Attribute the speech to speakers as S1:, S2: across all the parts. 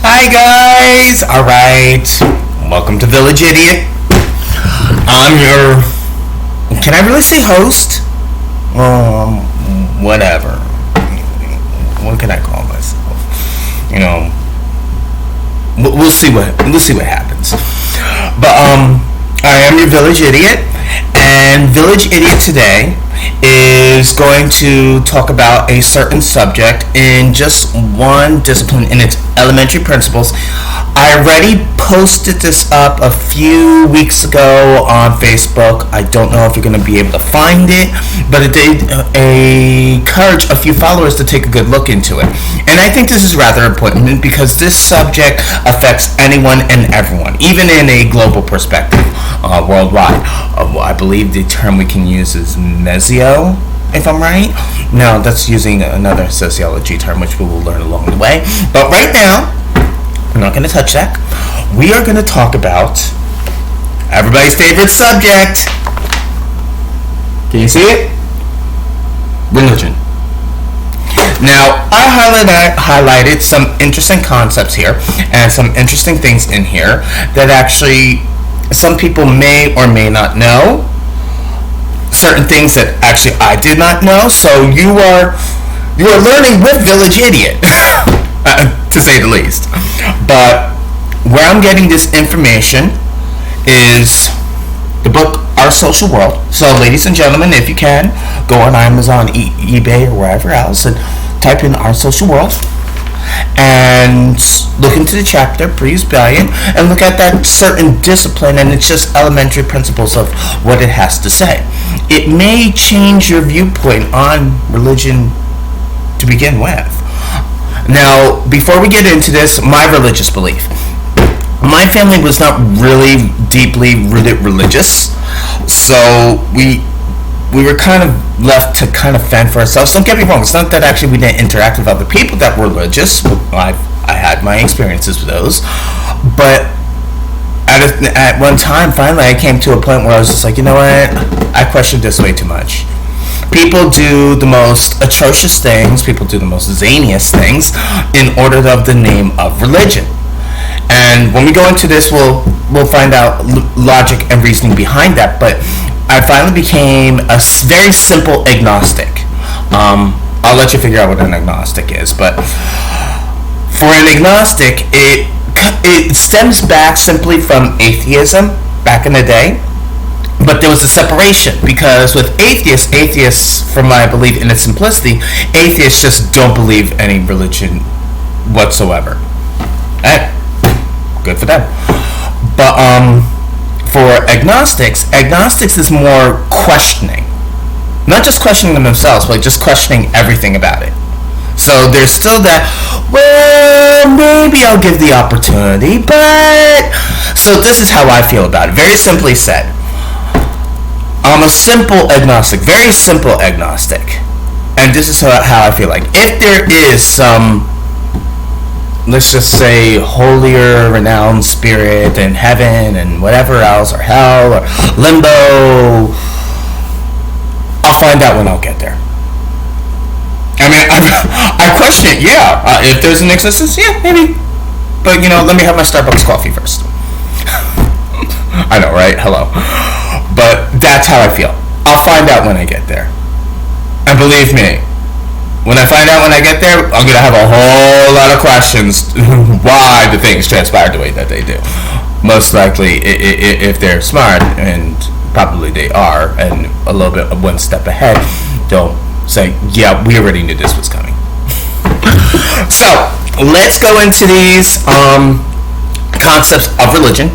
S1: Hi guys! Alright, welcome to Villiage Idiot. I'm your... Can I really say host? Whatever. What can I call myself? You know, we'll see what happens. But I am your Village Idiot, and Village Idiot today is going to talk about a certain subject in just one discipline in its elementary principles. I already posted this up a few weeks ago on Facebook. I don't know if you're going to be able to find it, but it did encourage a few followers to take a good look into it. And I think this is rather important because this subject affects anyone and everyone, even in a global perspective, worldwide. I believe the term we can use is mezio, if I'm right. No, that's using another sociology term, which we will learn along the way. But right now, we're not going to touch that. We are going to talk about everybody's favorite subject. Can you see it? Religion. Now, I highlighted some interesting concepts here and some interesting things in here that actually some people may or may not know. Certain things that actually I did not know. So you are learning with Village Idiot, to say the least. But where I'm getting this information is the book Our Social World. So ladies and gentlemen, if you can, go on Amazon, eBay, or wherever else and type in Our Social World and look into the chapter, Breeze Valiant, and look at that certain discipline, and it's just elementary principles of what it has to say. It may change your viewpoint on religion to begin with. Now, before we get into this, my religious belief. My family was not really deeply rooted religious, so we were kind of left to kind of fend for ourselves. Don't get me wrong, it's not that actually we didn't interact with other people that were religious. I had my experiences with those, but at one time, finally, I came to a point where I was just like, you know what, I questioned this way too much. People do the most atrocious things, people do the most zaniest things in order of the name of religion. And when we go into this, we'll find out logic and reasoning behind that. But I finally became a very simple agnostic. I'll let you figure out what an agnostic is. But for an agnostic, it stems back simply from atheism back in the day. But there was a separation, because with atheists, from my belief in its simplicity, atheists just don't believe any religion whatsoever. Hey, good for them. But for agnostics is more questioning. Not just questioning them themselves, but just questioning everything about it. So there's still that, well, maybe I'll give the opportunity, but... So this is how I feel about it. Very simply said, I'm a simple agnostic, very simple agnostic. And this is how I feel like. If there is some, let's just say, holier, renowned spirit in heaven and whatever else, or hell, or limbo, I'll find out when I'll get there. I mean, I question it, yeah. If there's an existence, yeah, maybe. But, let me have my Starbucks coffee first. I know, right? Hello. But that's how I feel. I'll find out when I get there. And believe me, when I find out when I get there, I'm going to have a whole lot of questions why the things transpire the way that they do. Most likely, if they're smart, and probably they are, and a little bit of one step ahead, they'll say, yeah, we already knew this was coming. So, let's go into these concepts of religion.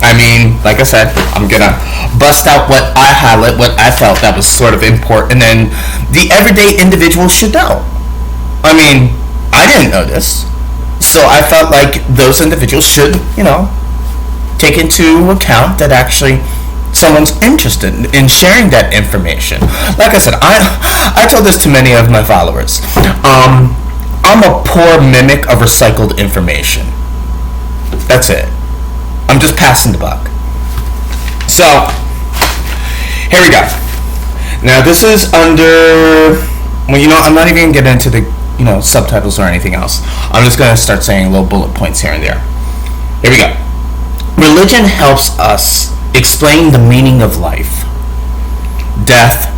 S1: I mean, like I said, I'm going to bust out what I highlight, what I felt that was sort of important, and the everyday individual should know. I mean, I didn't know this, so I felt like those individuals should, take into account that actually someone's interested in sharing that information. Like I said, I told this to many of my followers. I'm a poor mimic of recycled information. That's it. I'm just passing the buck. So, here we go. Now, this is under... Well, I'm not even going to get into the subtitles or anything else. I'm just going to start saying little bullet points here and there. Here we go. Religion helps us explain the meaning of life, death,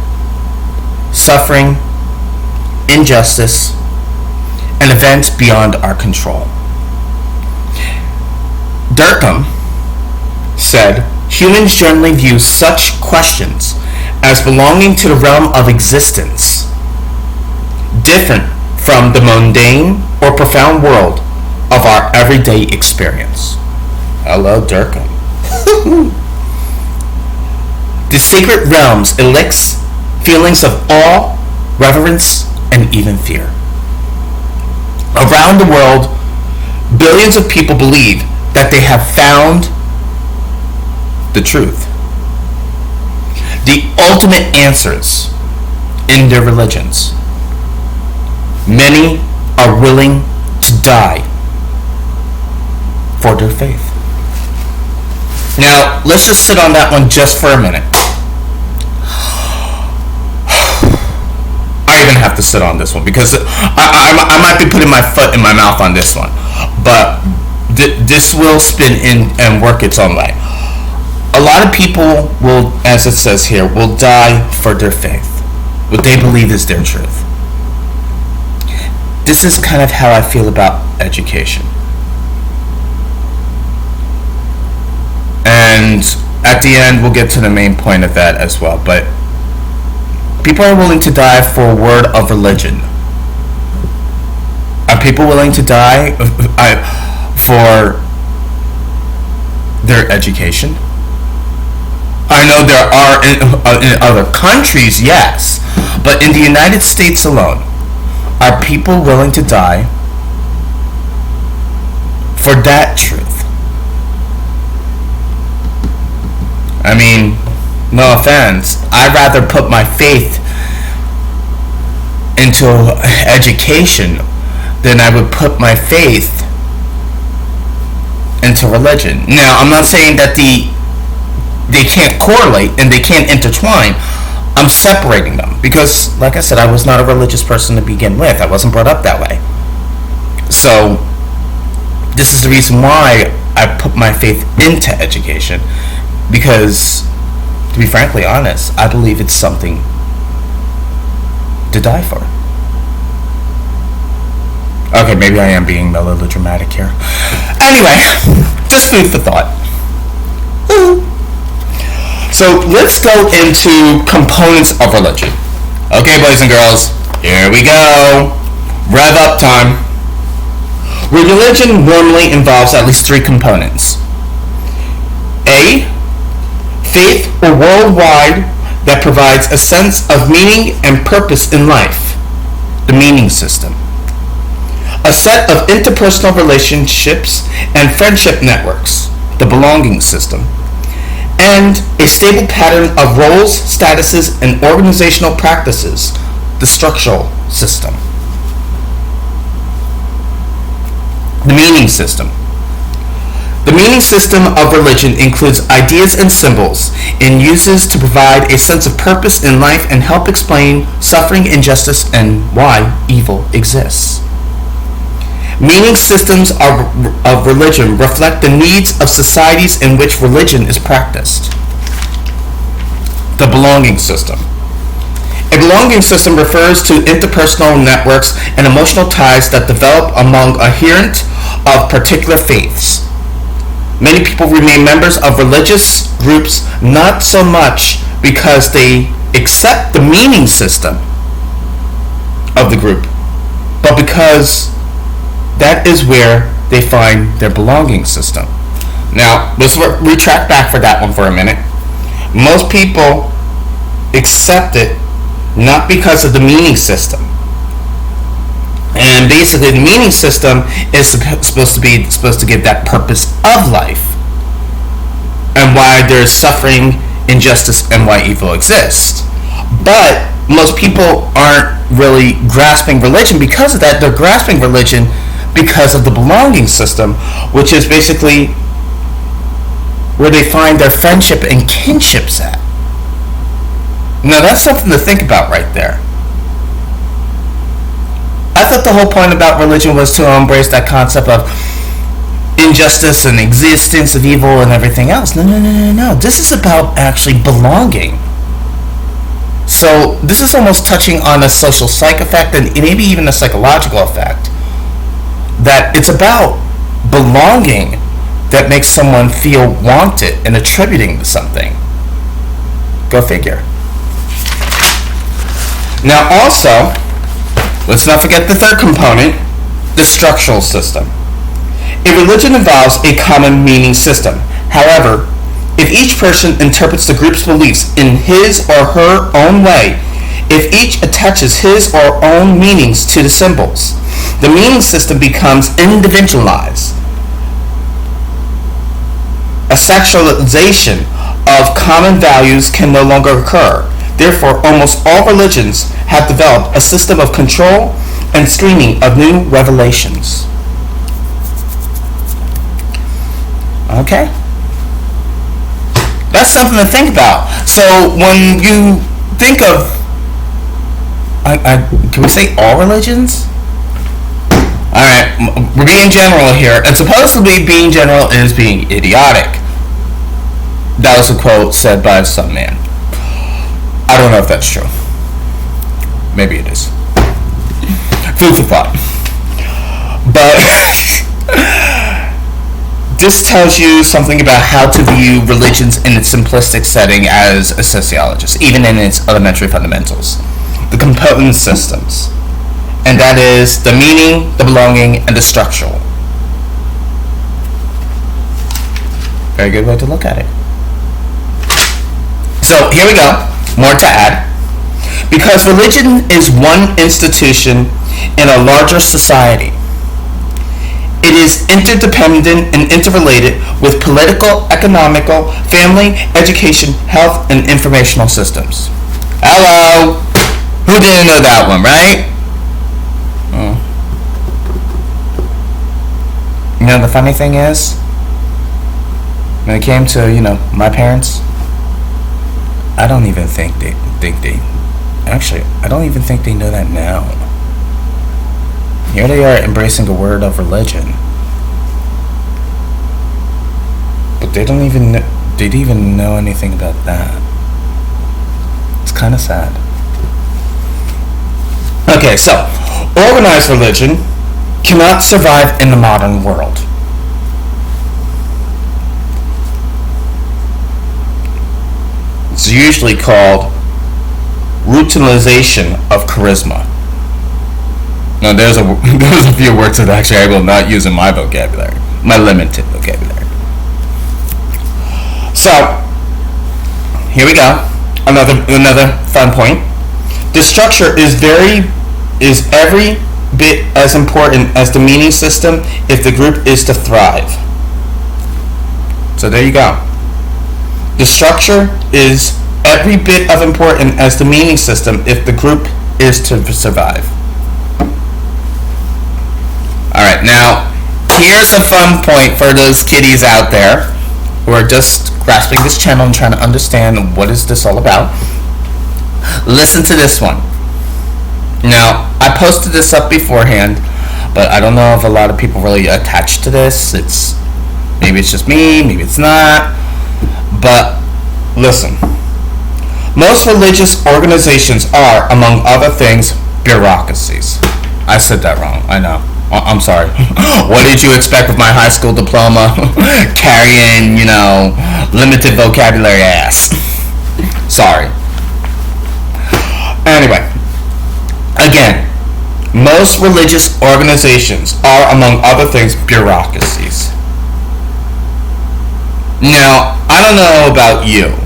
S1: suffering, injustice, and events beyond our control. Durkheim said, humans generally view such questions as belonging to the realm of existence, different from the mundane or profound world of our everyday experience. Hello, Durkheim. The sacred realms elicit feelings of awe, reverence, and even fear. Around the world, billions of people believe that they have found the truth, the ultimate answers in their religions. Many are willing to die for their faith. Now, let's just sit on that one just for a minute. I even have to sit on this one because I might be putting my foot in my mouth on this one, but this will spin in and work its own way. A lot of people will, as it says here, will die for their faith, what they believe is their truth. This is kind of how I feel about education. And at the end, we'll get to the main point of that as well. But people are willing to die for a word of religion. Are people willing to die for their education? I know there are in other countries, yes. But in the United States alone, are people willing to die for that truth? I mean, no offense, I'd rather put my faith into education than I would put my faith into religion. Now, I'm not saying that they can't correlate and they can't intertwine. I'm separating them because, like I said, I was not a religious person to begin with. I wasn't brought up that way. So, this is the reason why I put my faith into education. Because, to be frankly honest, I believe it's something to die for. Okay, maybe I am being melodramatic here. Anyway, just food for thought. So let's go into components of religion. Okay, boys and girls, here we go. Rev up time. Religion normally involves at least three components. A, faith or worldwide that provides a sense of meaning and purpose in life, the meaning system. A set of interpersonal relationships and friendship networks, the belonging system. And a stable pattern of roles, statuses, and organizational practices, the structural system. The meaning system. The meaning system of religion includes ideas and symbols and uses to provide a sense of purpose in life and help explain suffering, injustice, and why evil exists. Meaning systems of religion reflect the needs of societies in which religion is practiced. The belonging system. A belonging system refers to interpersonal networks and emotional ties that develop among adherents of particular faiths. Many people remain members of religious groups not so much because they accept the meaning system of the group, but because that is where they find their belonging system. Now, let's retract back for that one for a minute. Most people accept it not because of the meaning system. And basically, the meaning system is supposed to give that purpose of life and why there's suffering, injustice, and why evil exists. But most people aren't really grasping religion because of that. They're grasping religion because of the belonging system, which is basically where they find their friendship and kinships at. Now, that's something to think about right there. I thought the whole point about religion was to embrace that concept of injustice and existence of evil and everything else. No. This is about actually belonging. So this is almost touching on a social psych effect and maybe even a psychological effect. That it's about belonging that makes someone feel wanted and attributing to something. Go figure. Now also, let's not forget the third component, the structural system. A religion involves a common meaning system. However, if each person interprets the group's beliefs in his or her own way, if each attaches his or her own meanings to the symbols, the meaning system becomes individualized. A sexualization of common values can no longer occur. Therefore, almost all religions have developed a system of control and screening of new revelations. Okay? That's something to think about. So when you think of, can we say all religions? Alright, we're being general here, and supposedly being general is being idiotic. That was a quote said by some man. I don't know if that's true. Maybe it is. Food for thought. But this tells you something about how to view religions in its simplistic setting as a sociologist, even in its elementary fundamentals. The component systems. And that is the meaning, the belonging, and the structural. Very good way to look at it. So here we go. More to add. Because religion is one institution in a larger society, it is interdependent and interrelated with political, economical, family, education, health, and informational systems. Hello! Who didn't know that one, right? You know, the funny thing is, when it came to, my parents, I don't even think they I don't even think they know that now. Here they are embracing the word of religion, but they didn't even know anything about that. It's kind of sad. Okay, so organized religion cannot survive in the modern world. It's usually called routinization of charisma. Now, there's a few words that actually I will not use in my vocabulary, my limited vocabulary. So, here we go. Another fun point. The structure is every bit as important as the meaning system if the group is to thrive. So there you go. The structure is every bit of important as the meaning system if the group is to survive. Alright, now here's a fun point for those kiddies out there who are just grasping this channel and trying to understand what is this all about. Listen to this one. Now, I posted this up beforehand, but I don't know if a lot of people really attach to this. Maybe it's just me, maybe it's not. But listen. Most religious organizations are, among other things, bureaucracies. I said that wrong, I know. I'm sorry. What did you expect with my high school diploma? Carrying, limited vocabulary ass. Sorry. Anyway. Again, most religious organizations are, among other things, bureaucracies. Now, I don't know about you,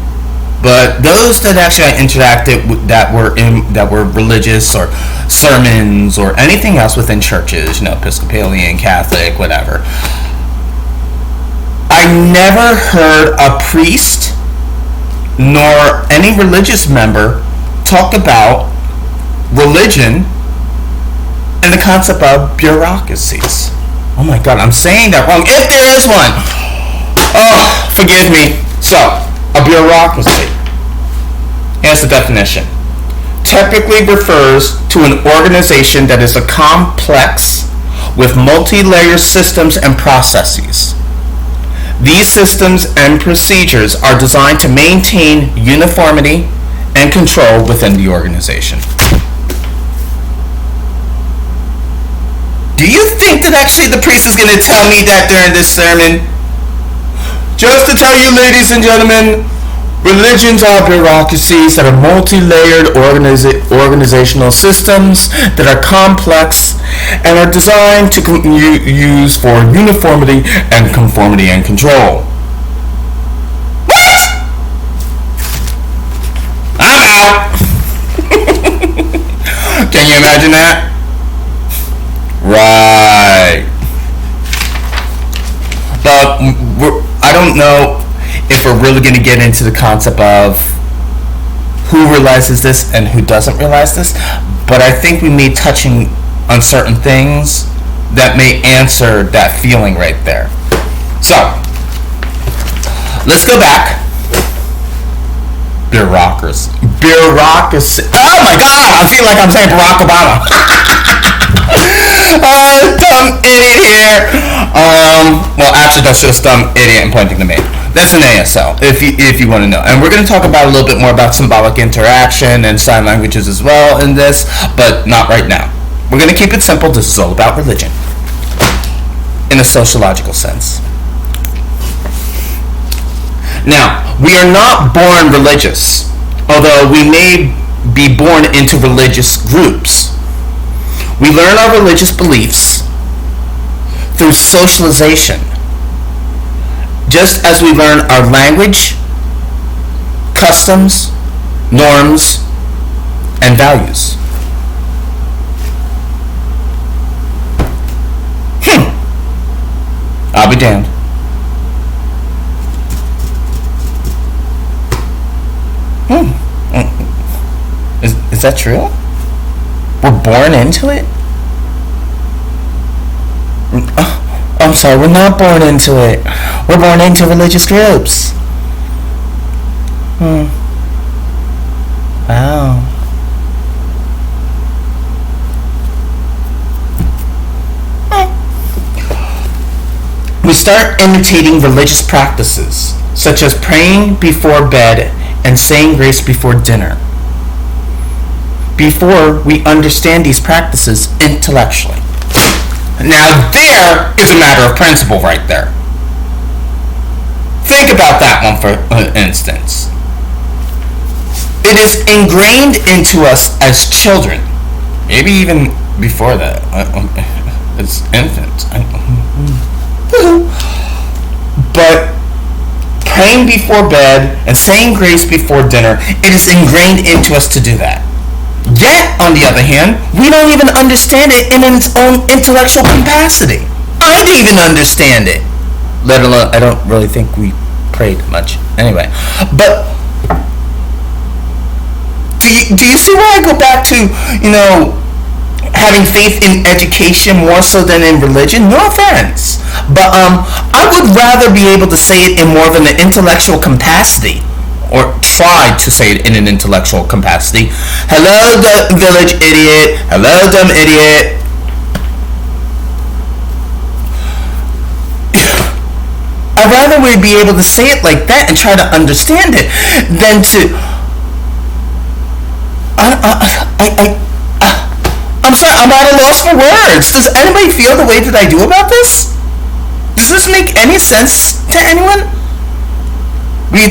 S1: but those that actually I interacted with that were religious or sermons or anything else within churches, Episcopalian, Catholic, whatever, I never heard a priest nor any religious member talk about religion and the concept of bureaucracies. Oh my god, I'm saying that wrong. If there is one, oh, forgive me. So, a bureaucracy. Here's the definition. typically refers to an organization that is a complex with multi-layer systems and processes. These systems and procedures are designed to maintain uniformity and control within the organization. Do you think that actually the priest is going to tell me that during this sermon? Just to tell you, ladies and gentlemen, religions are bureaucracies that are multi-layered organizational systems that are complex and are designed to use for uniformity and conformity and control. What? I'm out. Can you imagine that? Right. But I don't know if we're really going to get into the concept of who realizes this and who doesn't realize this, but I think we may be touching on certain things that may answer that feeling right there. So, let's go back. Bureaucracy. Oh my God, I feel like I'm saying Barack Obama. Dumb idiot here. Well, actually, that's just dumb idiot and pointing to me. That's an ASL, if you want to know. And we're going to talk about a little bit more about symbolic interaction and sign languages as well in this, but not right now. We're going to keep it simple. This is all about religion in a sociological sense. Now, we are not born religious, although we may be born into religious groups. We learn our religious beliefs through socialization, just as we learn our language, customs, norms, and values. I'll be damned. Is that true? We're born into it? I'm sorry, we're not born into it. We're born into religious groups. Wow. We start imitating religious practices, such as praying before bed and saying grace before dinner, before we understand these practices intellectually. Now there is a matter of principle right there. Think about that one for instance. It is ingrained into us as children, maybe even before that, as infants. But praying before bed and saying grace before dinner, it is ingrained into us to do that. Yet, on the other hand, we don't even understand it in its own intellectual capacity. I don't even understand it. Let alone, I don't really think we prayed much. Anyway, but do you see why I go back to, having faith in education more so than in religion? No offense. But I would rather be able to say it in more of an intellectual capacity, or try to say it in an intellectual capacity. Hello, village idiot. Hello, dumb idiot. I'd rather we be able to say it like that and try to understand it than to... I'm sorry, I'm at a loss for words. Does anybody feel the way that I do about this? Does this make any sense to anyone?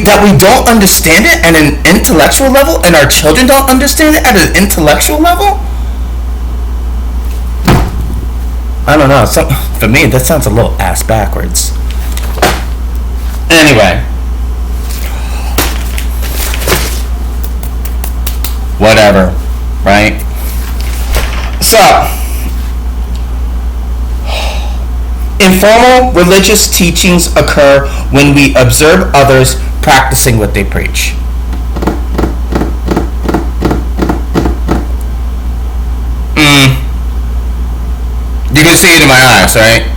S1: That we don't understand it at an intellectual level, and our children don't understand it at an intellectual level? I don't know. For me, that sounds a little ass backwards. Anyway. Whatever. Right? So, informal religious teachings occur when we observe others practicing what they preach. You can see it in my eyes, right?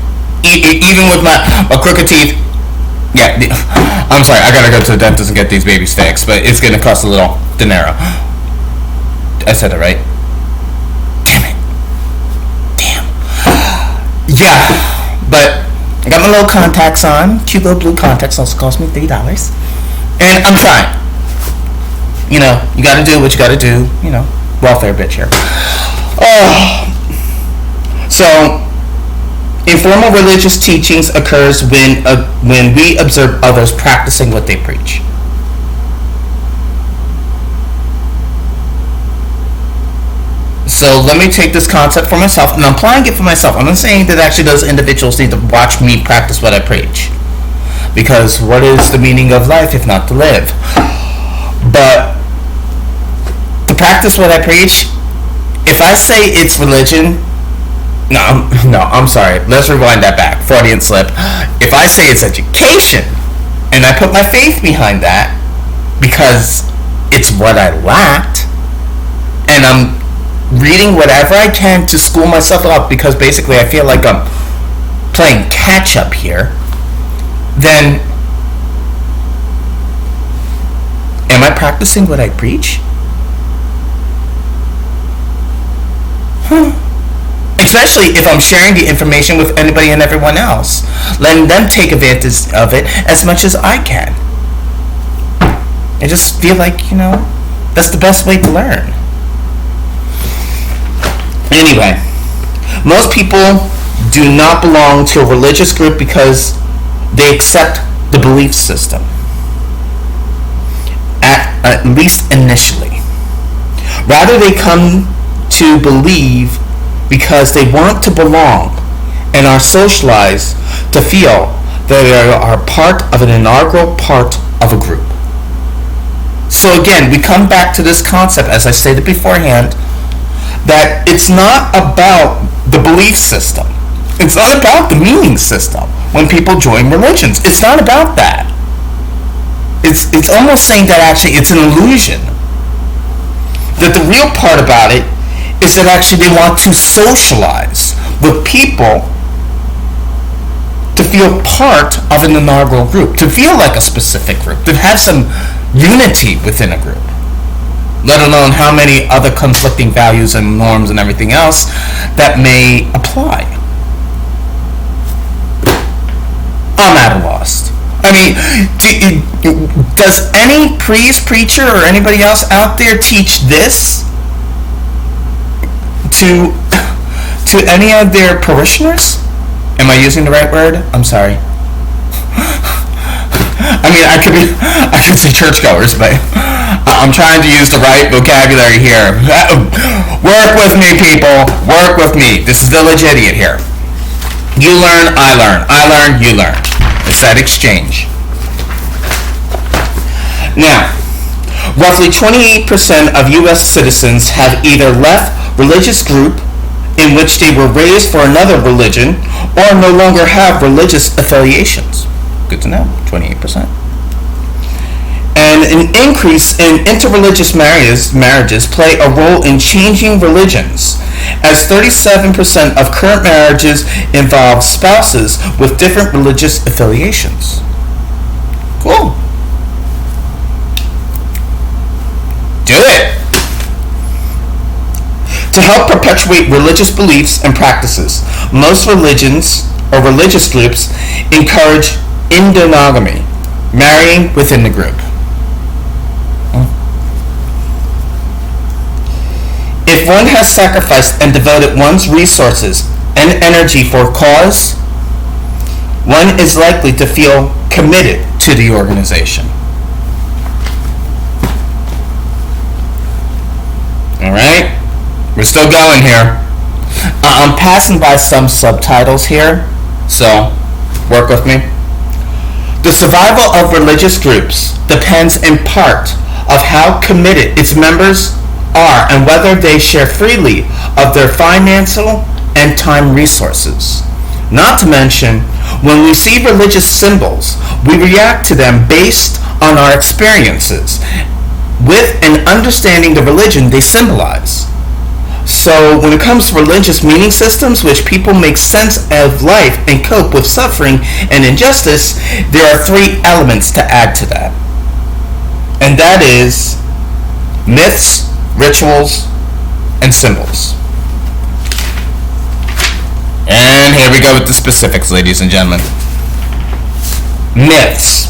S1: Even with my crooked teeth. Yeah, I'm sorry, I gotta go to the dentist and get these baby steaks, but it's gonna cost a little dinero. I said it right. Damn it. Damn. Yeah, but I got my little contacts on. Cute little blue contacts. Also cost me $3. And I'm trying. You know, you gotta do what you gotta do. You know, welfare bitch here. Oh. So, informal religious teachings occurs when we observe others practicing what they preach. So let me take this concept for myself, and I'm applying it for myself. I'm not saying that actually those individuals need to watch me practice what I preach, because what is the meaning of life if not to live? But to practice what I preach, if I say it's religion, I'm sorry. Let's rewind that back. Freudian slip. If I say it's education, and I put my faith behind that, because it's what I lacked, and I'm reading whatever I can to school myself up, because basically I feel like I'm playing catch up here, then am I practicing what I preach? Especially if I'm sharing the information with anybody and everyone else, letting them take advantage of it as much as I can. I just feel like, that's the best way to learn. Anyway, most people do not belong to a religious group because they accept the belief system, at least initially. Rather, they come to believe because they want to belong and are socialized to feel that they are part of an integral part of a group. So again, we come back to this concept, as I stated beforehand, that it's not about the belief system. It's not about the meaning system when people join religions. It's not about that. It's almost saying that actually it's an illusion. That the real part about it is that actually they want to socialize with people to feel part of an inaugural group, to feel like a specific group, to have some unity within a group, let alone how many other conflicting values and norms and everything else that may apply. I'm at a loss. I mean, does any priest, preacher, or anybody else out there teach this to any of their parishioners? Am I using the right word? I'm sorry. I mean, I could say churchgoers, but I'm trying to use the right vocabulary here. Work with me, people. Work with me. This is Villiage Idiot here. You learn, I learn. I learn, you learn. It's that exchange. Now, roughly 28% of U.S. citizens have either left religious group in which they were raised for another religion or no longer have religious affiliations. Good to know, 28%. And an increase in interreligious marriages play a role in changing religions, as 37% of current marriages involve spouses with different religious affiliations. Cool. Do it. To help perpetuate religious beliefs and practices, most religions or religious groups encourage endogamy, marrying within the group. If one has sacrificed and devoted one's resources and energy for a cause, one is likely to feel committed to the organization. Alright? We're still going here. I'm passing by some subtitles here, so work with me. The survival of religious groups depends in part of how committed its members are and whether they share freely of their financial and time resources. Not to mention, when we see religious symbols, we react to them based on our experiences with and understanding the religion they symbolize. So when it comes to religious meaning systems which people make sense of life and cope with suffering and injustice, there are three elements to add to that. And that is myths, rituals, and symbols. And here we go with the specifics, ladies and gentlemen. Myths.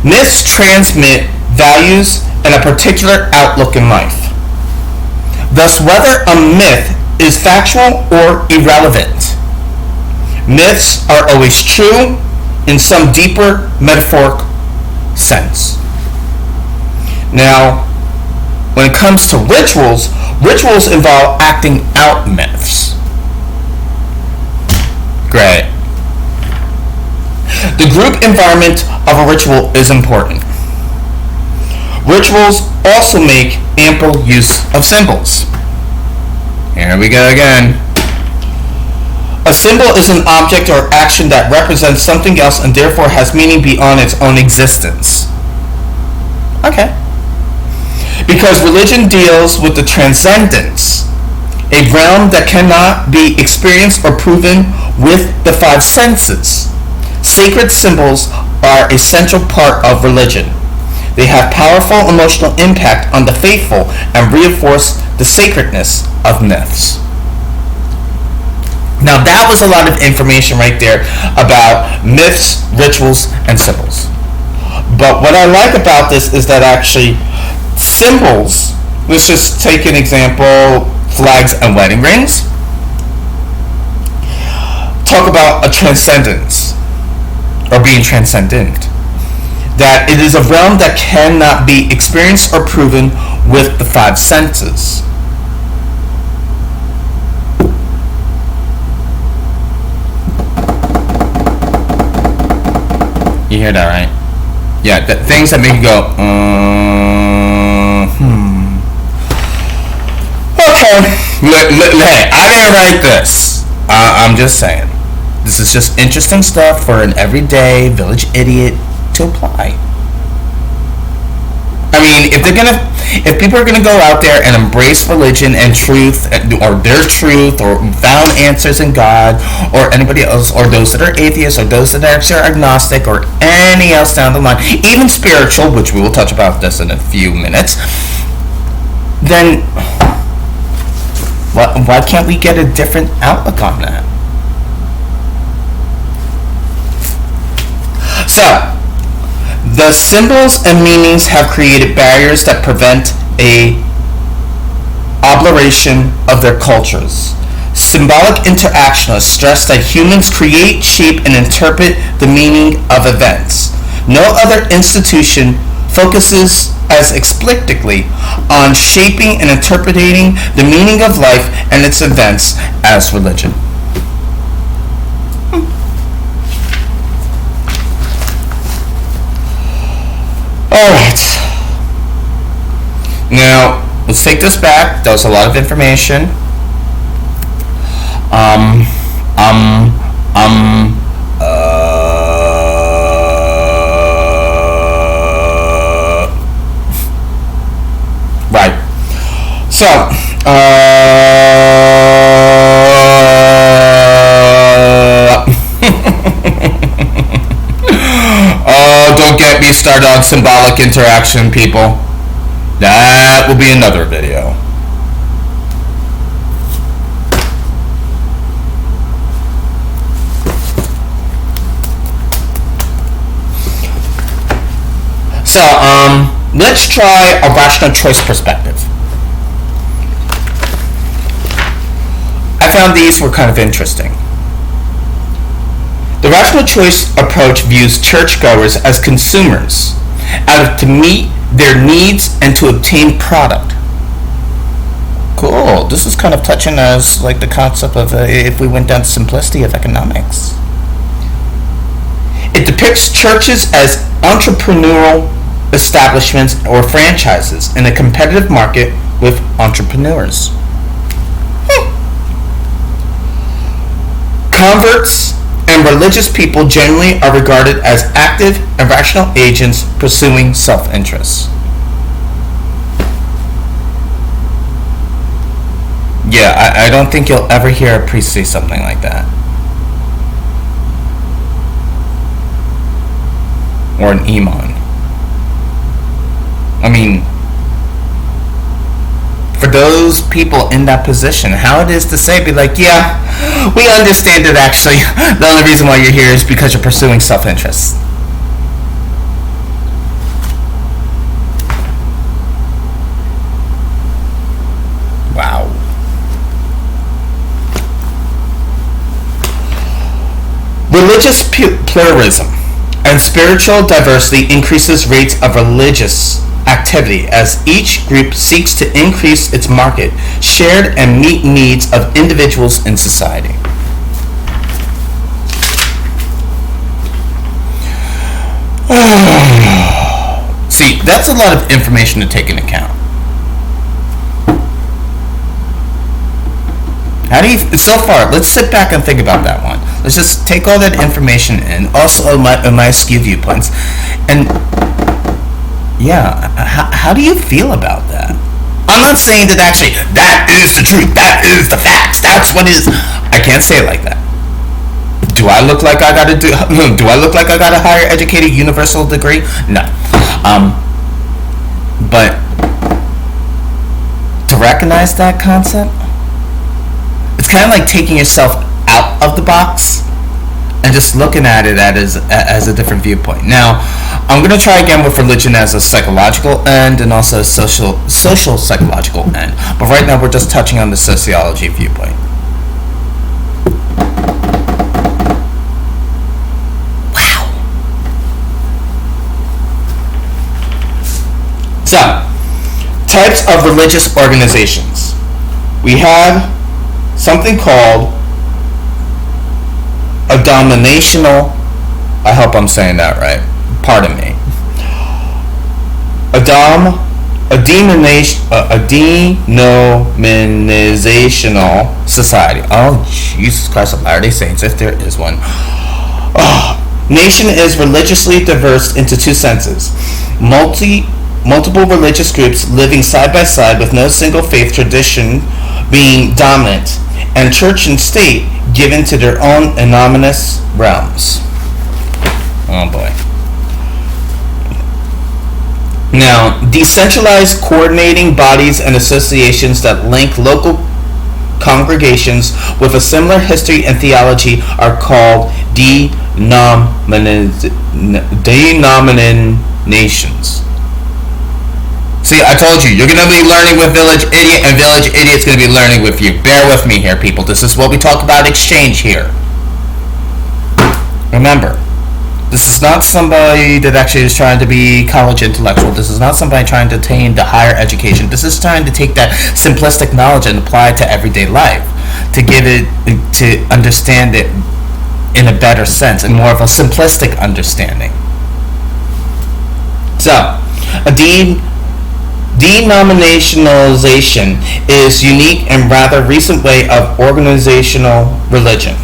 S1: Myths transmit values and a particular outlook in life. Thus, whether a myth is factual or irrelevant, myths are always true in some deeper metaphoric sense. Now, when it comes to rituals, rituals involve acting out myths. Great. The group environment of a ritual is important. Rituals also make ample use of symbols. Here we go again. A symbol is an object or action that represents something else and therefore has meaning beyond its own existence. Okay. Because religion deals with the transcendence, a realm that cannot be experienced or proven with the five senses. Sacred symbols are a central part of religion. They have powerful emotional impact on the faithful and reinforce the sacredness of myths. Now that was a lot of information right there about myths, rituals, and symbols. But what I like about this is that actually symbols, let's just take an example, flags and wedding rings, talk about a transcendence, or being transcendent. That it is a realm that cannot be experienced or proven with the five senses. You hear that, right? Yeah, things that make you go, Okay, hey, I didn't write this. I'm just saying. This is just interesting stuff for an everyday village idiot to apply. I mean, if people are gonna go out there and embrace religion and truth, or their truth, or found answers in God, or anybody else, or those that are atheists, or those that are agnostic, or any else down the line, even spiritual, which we will touch about this in a few minutes, then why can't we get a different outlook on that? So, the symbols and meanings have created barriers that prevent a obliteration of their cultures. Symbolic interactionists stress that humans create, shape, and interpret the meaning of events. No other institution focuses as explicitly on shaping and interpreting the meaning of life and its events as religion. Alright. Now, let's take this back. That was a lot of information. Right. So, oh, don't get me started on symbolic interaction, people. That will be another video. So, let's try a rational choice perspective. I found these were kind of interesting. The rational choice approach views churchgoers as consumers, out of to meet their needs and to obtain product. Cool. This is kind of touching as like the concept of if we went down to simplicity of economics. It depicts churches as entrepreneurial establishments or franchises in a competitive market with entrepreneurs. Converts and religious people generally are regarded as active and rational agents pursuing self-interest. Yeah, I don't think you'll ever hear a priest say something like that. Or an imam. I mean, for those people in that position, how it is to say, be like, yeah, we understand that actually the only reason why you're here is because you're pursuing self-interest. Wow. Religious pluralism and spiritual diversity increases rates of religious activity as each group seeks to increase its market shared and meet needs of individuals in society. See, that's a lot of information to take into account. How do you, so far, let's sit back and think about that one. Let's just take all that information in, also my askew viewpoints, and yeah, how do you feel about that? I'm not saying that actually, that is the truth, that is the facts, that's what is. I can't say it like that. Do I look like I got a higher educated universal degree? No. But to recognize that concept, it's kind of like taking yourself out of the box and just looking at it as a different viewpoint. Now, I'm going to try again with religion as a psychological end and also a social psychological end. But right now, we're just touching on the sociology viewpoint. Wow. So, types of religious organizations. We have something called a denominational, I hope I'm saying that right, pardon me, a denominational society. Oh, Jesus Christ of Latter-day Saints, if there is one. Oh, nation is religiously diverse into two senses. Multiple religious groups living side by side with no single faith tradition being dominant, and church and state given to their own anonymous realms. Oh boy. Now, decentralized coordinating bodies and associations that link local congregations with a similar history and theology are called denominations. See, I told you, you're going to be learning with Village Idiot, and Village Idiot's going to be learning with you. Bear with me here, people. This is what we talk about exchange here. Remember, this is not somebody that actually is trying to be college intellectual. This is not somebody trying to attain the higher education. This is trying to take that simplistic knowledge and apply it to everyday life, to give it, to understand it in a better sense, and more of a simplistic understanding. So, denominationalization is unique and rather recent way of organizational religion.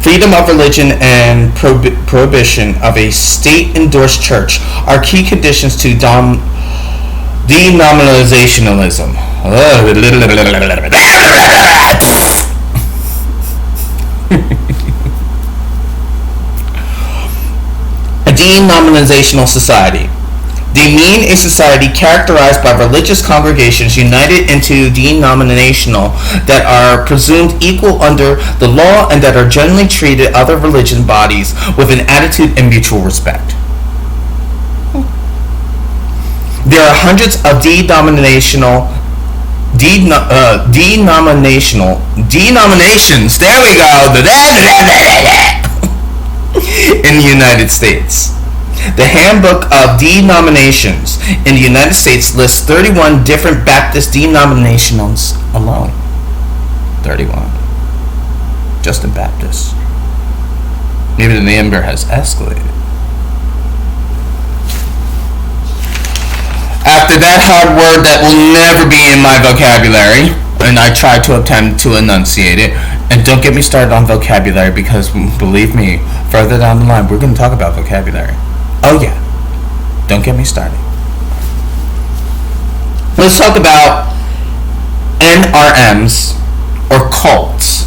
S1: Freedom of religion and prohibition of a state-endorsed church are key conditions to denominationalism. A denominational society. They mean a society characterized by religious congregations united into denominational that are presumed equal under the law and that are generally treated other religion bodies with an attitude and mutual respect. There are hundreds of denominations. There we go. In the United States. The Handbook of Denominations in the United States lists 31 different Baptist denominations alone. 31. Just in Baptist. Maybe the number has escalated. After that hard word that will never be in my vocabulary, and I try to attempt to enunciate it, and don't get me started on vocabulary because, believe me, further down the line, we're going to talk about vocabulary. Oh yeah, don't get me started. Let's talk about NRMs, or cults.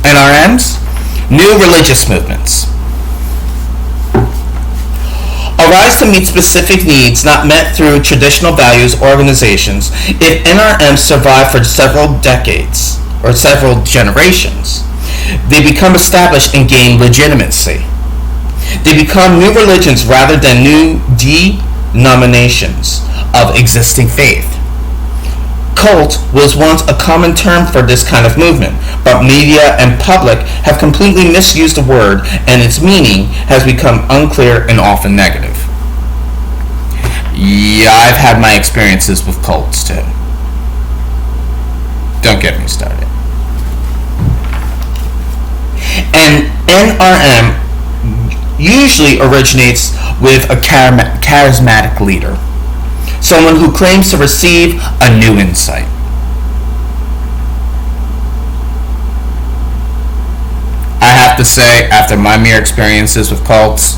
S1: NRMs, new religious movements. arise to meet specific needs not met through traditional values organizations. If NRMs survive for several decades or several generations, they become established and gain legitimacy. They become new religions rather than new denominations of existing faith. Cult was once a common term for this kind of movement, but media and public have completely misused the word, and its meaning has become unclear and often negative. Yeah, I've had my experiences with cults too. Don't get me started. And NRM usually originates with a charismatic leader, someone who claims to receive a new insight. I have to say, after my mere experiences with cults,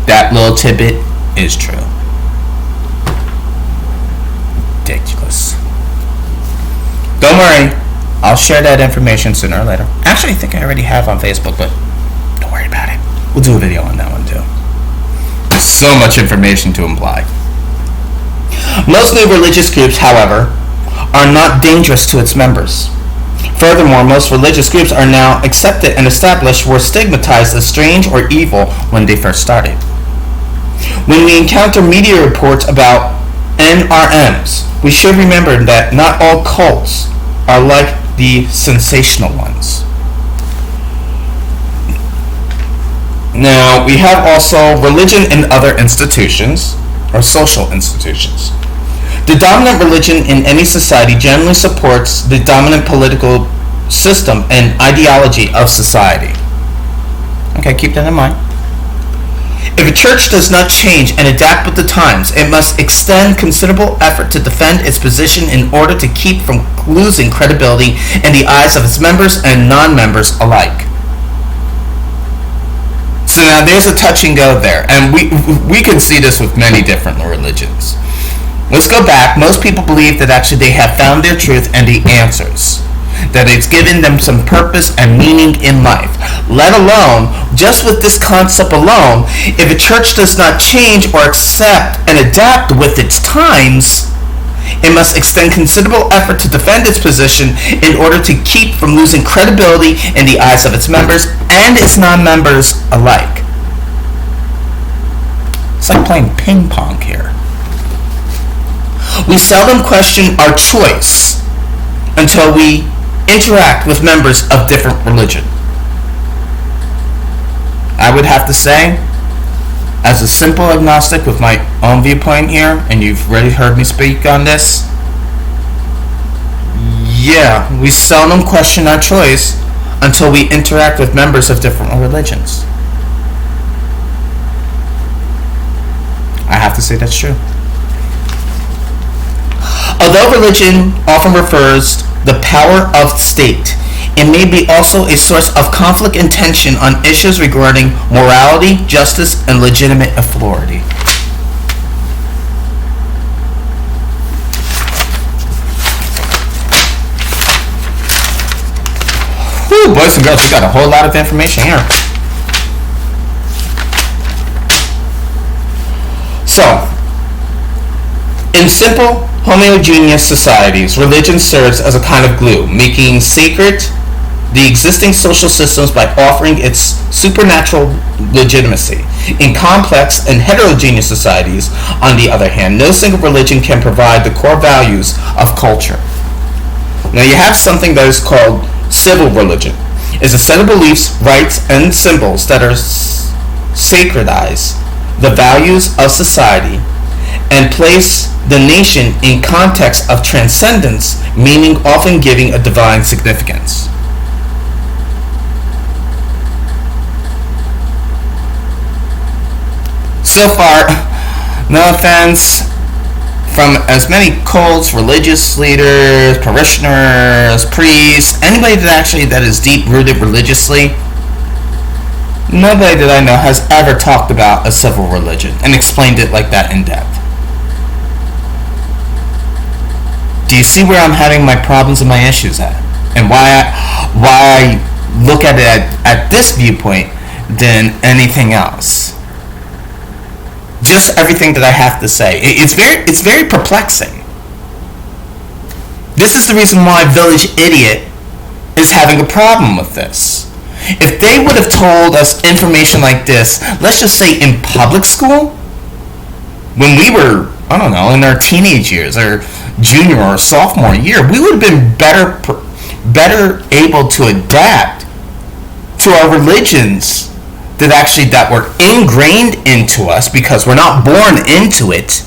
S1: that little tidbit is true. Ridiculous. Don't worry, I'll share that information sooner or later. Actually, I think I already have on Facebook, but don't worry about it. We'll do a video on that one too. There's so much information to imply. Most new religious groups, however, are not dangerous to its members. Furthermore, most religious groups are now accepted and established were stigmatized as strange or evil when they first started. When we encounter media reports about NRMs, we should remember that not all cults are like the sensational ones. Now, we have also religion and other institutions, or social institutions. The dominant religion in any society generally supports the dominant political system and ideology of society. Okay, keep that in mind. If a church does not change and adapt with the times, it must extend considerable effort to defend its position in order to keep from losing credibility in the eyes of its members and non-members alike. So now there's a touch and go there, and we can see this with many different religions. Let's go back. Most people believe that actually they have found their truth and the answers, that it's given them some purpose and meaning in life. Let alone, just with this concept alone, if a church does not change or accept and adapt with its times, it must extend considerable effort to defend its position in order to keep from losing credibility in the eyes of its members and its non-members alike. It's like playing ping pong here. We seldom question our choice until we interact with members of different religion. I would have to say, as a simple agnostic with my own viewpoint here, and you've already heard me speak on this, yeah, we seldom question our choice until we interact with members of different religions. I have to say that's true. Although religion often refers the power of the state, it may be also a source of conflict and tension on issues regarding morality, justice, and legitimate authority. Whew, boys and girls, we got a whole lot of information here. So, in simple, homogeneous societies, religion serves as a kind of glue, making sacred the existing social systems by offering its supernatural legitimacy. In complex and heterogeneous societies, on the other hand, no single religion can provide the core values of culture. Now you have something that is called civil religion. It's a set of beliefs, rites, and symbols that are sacredize the values of society and place the nation in context of transcendence, meaning often giving a divine significance. So far, no offense from as many cults, religious leaders, parishioners, priests, anybody that is deep-rooted religiously, nobody that I know has ever talked about a civil religion and explained it like that in depth. Do you see where I'm having my problems and my issues at? And why I look at it at this viewpoint than anything else? just everything that I have to say. It's very perplexing. This is the reason why Village Idiot is having a problem with this. If they would have told us information like this, let's just say in public school, when we were, I don't know, in our teenage years, or junior or sophomore year, we would have been better able to adapt to our religions that were ingrained into us, because we're not born into it.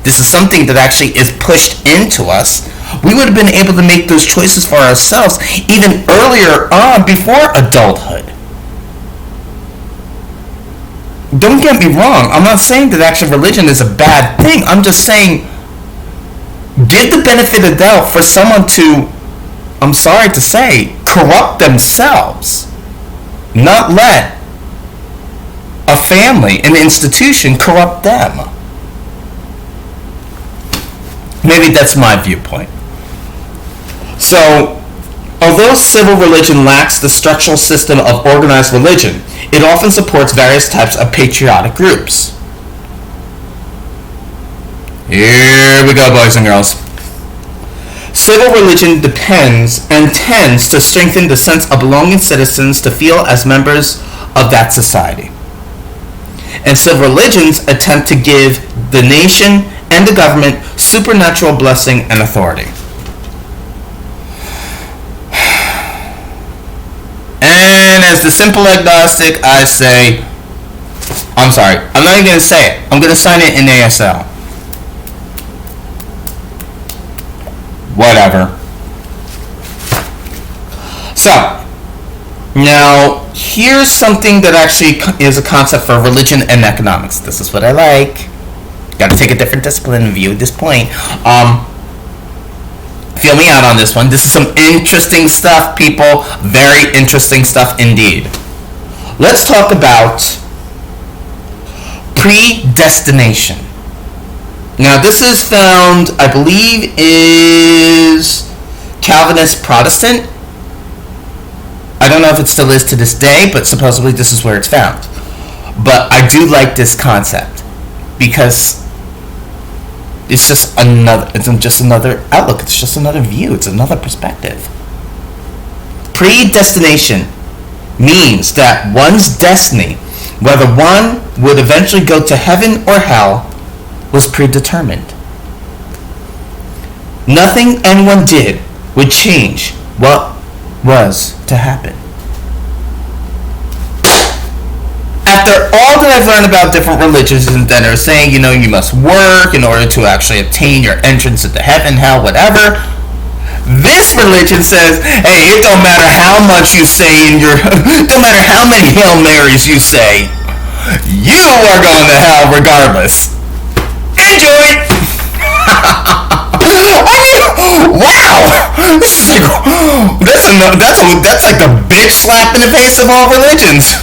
S1: This is something that actually is pushed into us. We would have been able to make those choices for ourselves even earlier on, before adulthood. Don't get me wrong. I'm not saying that actual religion is a bad thing. I'm just saying, give the benefit of the doubt for someone to, I'm sorry to say, corrupt themselves. Not let a family, an institution, corrupt them. Maybe that's my viewpoint. So, although civil religion lacks the structural system of organized religion, it often supports various types of patriotic groups. Here we go, boys and girls. Civil religion depends and tends to strengthen the sense of belonging citizens to feel as members of that society. And civil religions attempt to give the nation and the government supernatural blessing and authority. And as the simple agnostic, I say, I'm sorry, I'm not even going to say it. I'm going to sign it in ASL. Whatever. So, now, here's something that actually is a concept for religion and economics. This is what I like. Got to take a different discipline and view at this point. Feel me out on this one. This is some interesting stuff, people. Very interesting stuff indeed. Let's talk about predestination. Now, this is found, I believe, is Calvinist Protestant. I don't know if it still is to this day, but supposedly this is where it's found. But I do like this concept, because it's just another outlook. It's just another view. It's another perspective. Predestination means that one's destiny, whether one would eventually go to heaven or hell, was predetermined. Nothing anyone did would change what was to happen. After all that I've learned about different religions that are saying, you must work in order to actually obtain your entrance into heaven, hell, whatever, this religion says, hey, it don't matter how much you say don't matter how many Hail Marys you say, you are going to hell regardless. Enjoy it! Wow! This is that's like the bitch slap in the face of all religions.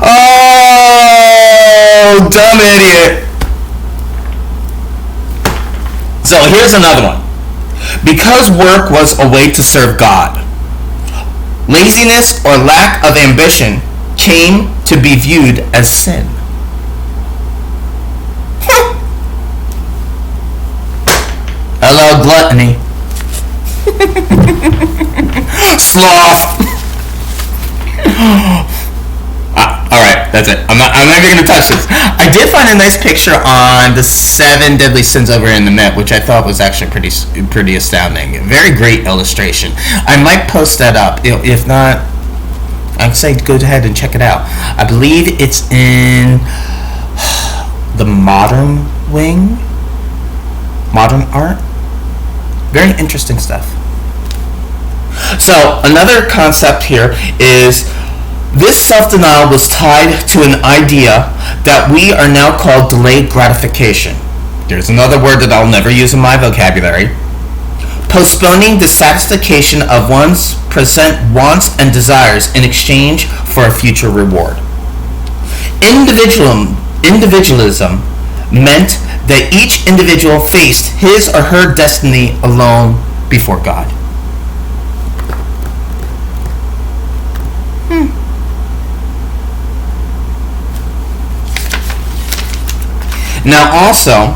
S1: Oh, dumb idiot. So here's another one. Because work was a way to serve God, laziness or lack of ambition came to be viewed as sin. Hello, gluttony. Sloth. Alright, that's it. I'm not even going to touch this. I did find a nice picture on the 7 deadly sins over in the net, which I thought was actually pretty astounding. Very great illustration. I might post that up. If not, I'd say go ahead and check it out. I believe it's in the modern wing. Modern art. Very interesting stuff. So, another concept here is this self-denial was tied to an idea that we are now called delayed gratification. There's another word that I'll never use in my vocabulary. Postponing the satisfaction of one's present wants and desires in exchange for a future reward. Individualism meant that each individual faced his or her destiny alone before God. Now, also,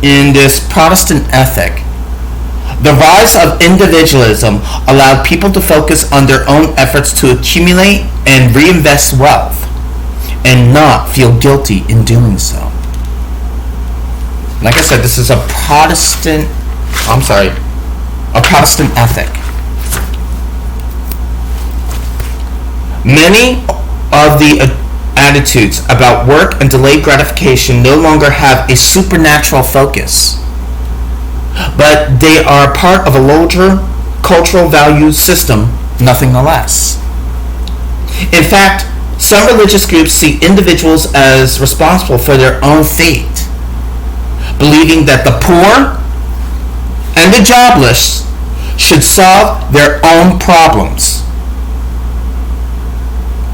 S1: in this Protestant ethic, the rise of individualism allowed people to focus on their own efforts to accumulate and reinvest wealth and not feel guilty in doing so. Like I said, this is a Protestant ethic. Many of the attitudes about work and delayed gratification no longer have a supernatural focus, but they are part of a larger cultural value system, nothing less. In fact, some religious groups see individuals as responsible for their own fate, believing that the poor and the jobless should solve their own problems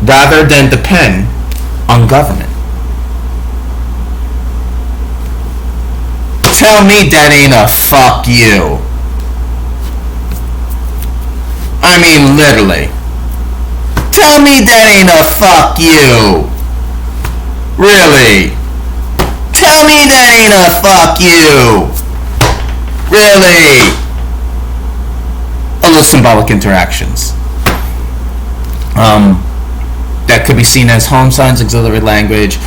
S1: rather than depend on government. Tell me that ain't a fuck you. I mean, literally. Tell me that ain't a fuck you. Really. Tell me that ain't a fuck you. Really. A little symbolic interactions. That could be seen as home signs, auxiliary language,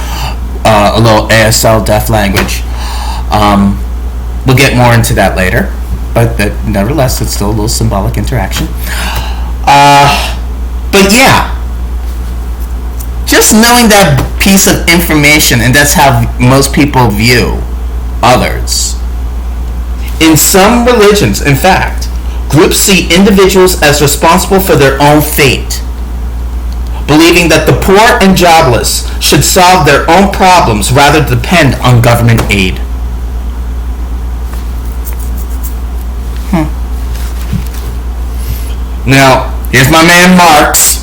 S1: a little ASL deaf language. We'll get more into that later, but nevertheless, it's still a little symbolic interaction. But yeah, just knowing that piece of information, and that's how most people view others. In some religions, in fact, groups see individuals as responsible for their own fate, believing that the poor and jobless should solve their own problems rather than depend on government aid. Now, here's my man Marx.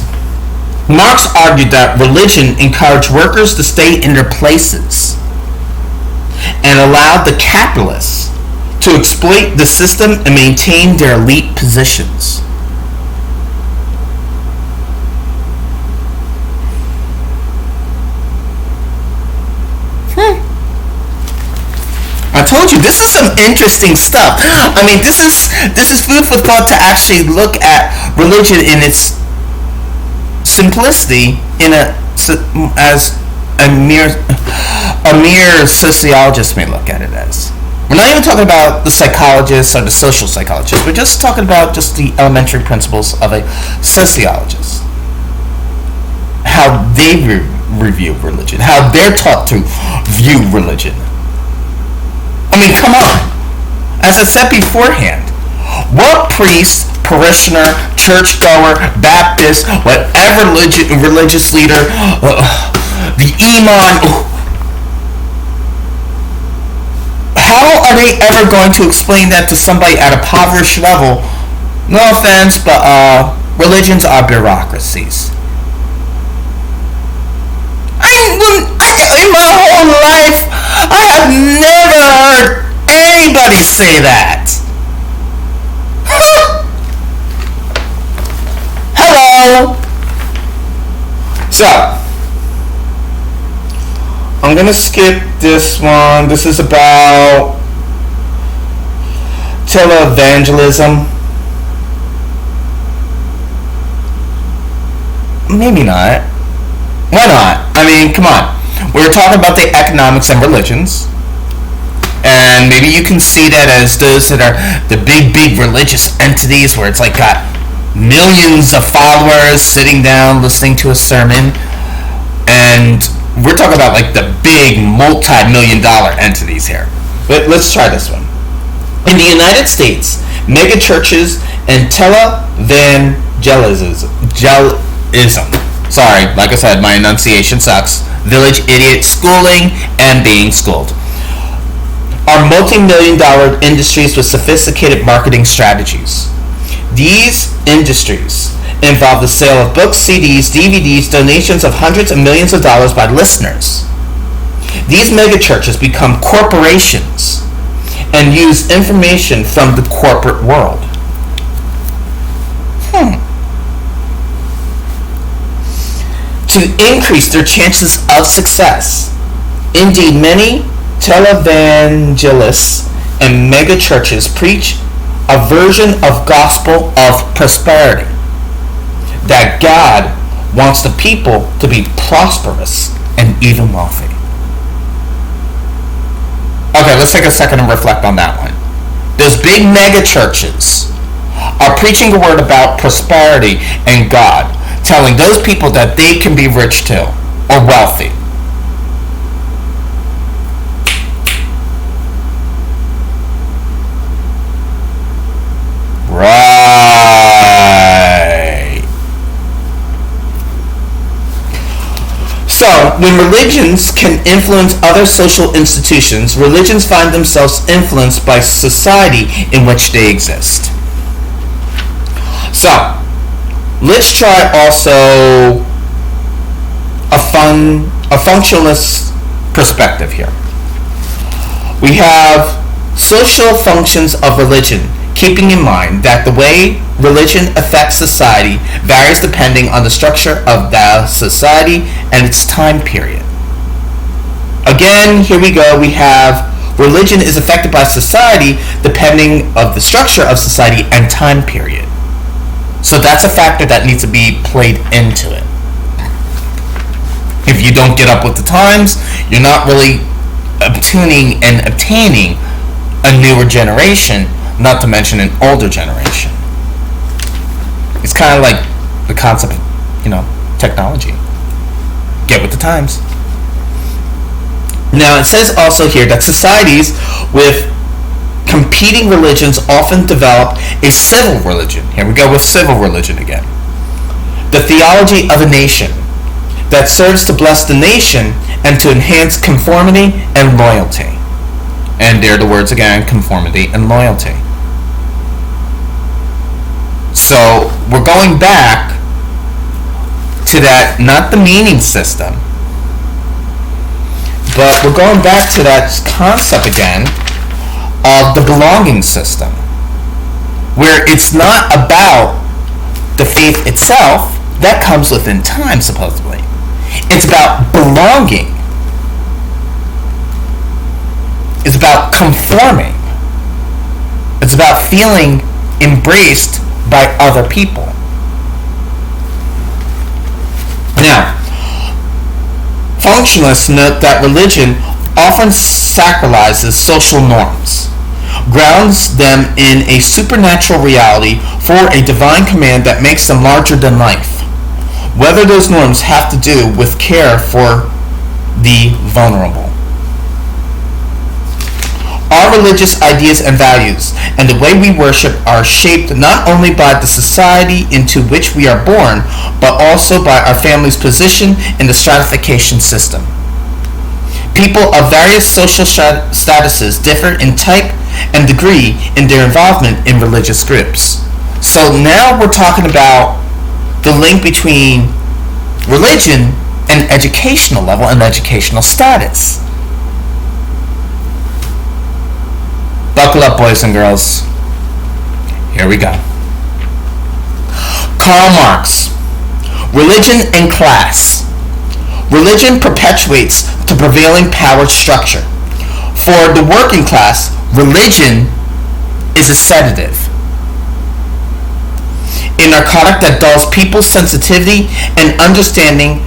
S1: Marx argued that religion encouraged workers to stay in their places and allowed the capitalists to exploit the system and maintain their elite positions. I told you, this is some interesting stuff. I mean, this is food for thought to actually look at religion in its simplicity, as a mere sociologist may look at it as. We're not even talking about the psychologists or the social psychologists. We're just talking about just the elementary principles of a sociologist. How they review religion, how they're taught to view religion. I mean, come on. As I said beforehand, what priest, parishioner, churchgoer, Baptist, whatever religious leader, the imam, how are they ever going to explain that to somebody at a impoverished level? No offense, but religions are bureaucracies. In my whole life, I have never heard anybody say that. Hello. So, I'm gonna skip this one. This is about televangelism. Maybe not. Why not? I mean, come on. We're talking about the economics and religions. And maybe you can see that as those that are the big religious entities where it's like got millions of followers sitting down listening to a sermon. And we're talking about like the big multi-million-dollar entities here. But let's try this one. In the United States, mega churches and televangelism. Sorry, like I said, my enunciation sucks. Village Idiot, schooling and being schooled, are multi-million-dollar industries with sophisticated marketing strategies. These industries involve the sale of books, CDs, DVDs, donations of hundreds of millions of dollars by listeners. These megachurches become corporations and use information from the corporate world. To increase their chances of success, Indeed, many televangelists and megachurches preach a version of gospel of prosperity, that God wants the people to be prosperous and even wealthy. Okay, let's take a second and reflect on that one. Those big mega churches are preaching a word about prosperity and God, telling those people that they can be rich too, or wealthy. Right. So, when religions can influence other social institutions, religions find themselves influenced by society in which they exist. So, let's try also a functionalist perspective here. We have social functions of religion, keeping in mind that the way religion affects society varies depending on the structure of the society and its time period. Again, here we go. We have religion is affected by society depending on the structure of society and time period. So that's a factor that needs to be played into it. If you don't get up with the times, you're not really obtaining a newer generation, not to mention an older generation. It's kind of like the concept of, technology. Get with the times. Now, it says also here that societies with competing religions often develop a civil religion. Here we go with civil religion again. The theology of a nation that serves to bless the nation and to enhance conformity and loyalty. And there are the words again, conformity and loyalty. So we're going back to that, not the meaning system, but we're going back to that concept again of the belonging system, where it's not about the faith itself, that comes within time supposedly. It's about belonging. It's about conforming. It's about feeling embraced by other people. Now, functionalists note that religion often sacralizes social norms, grounds them in a supernatural reality for a divine command that makes them larger than life, whether those norms have to do with care for the vulnerable. Our religious ideas and values and the way we worship are shaped not only by the society into which we are born, but also by our family's position in the stratification system. People of various social statuses differ in type and degree in their involvement in religious groups. So now we're talking about the link between religion and educational level and educational status. Buckle up, boys and girls. Here we go. Karl Marx. Religion and class. Religion perpetuates the prevailing power structure. For the working class, religion is a sedative, a narcotic that dulls people's sensitivity and understanding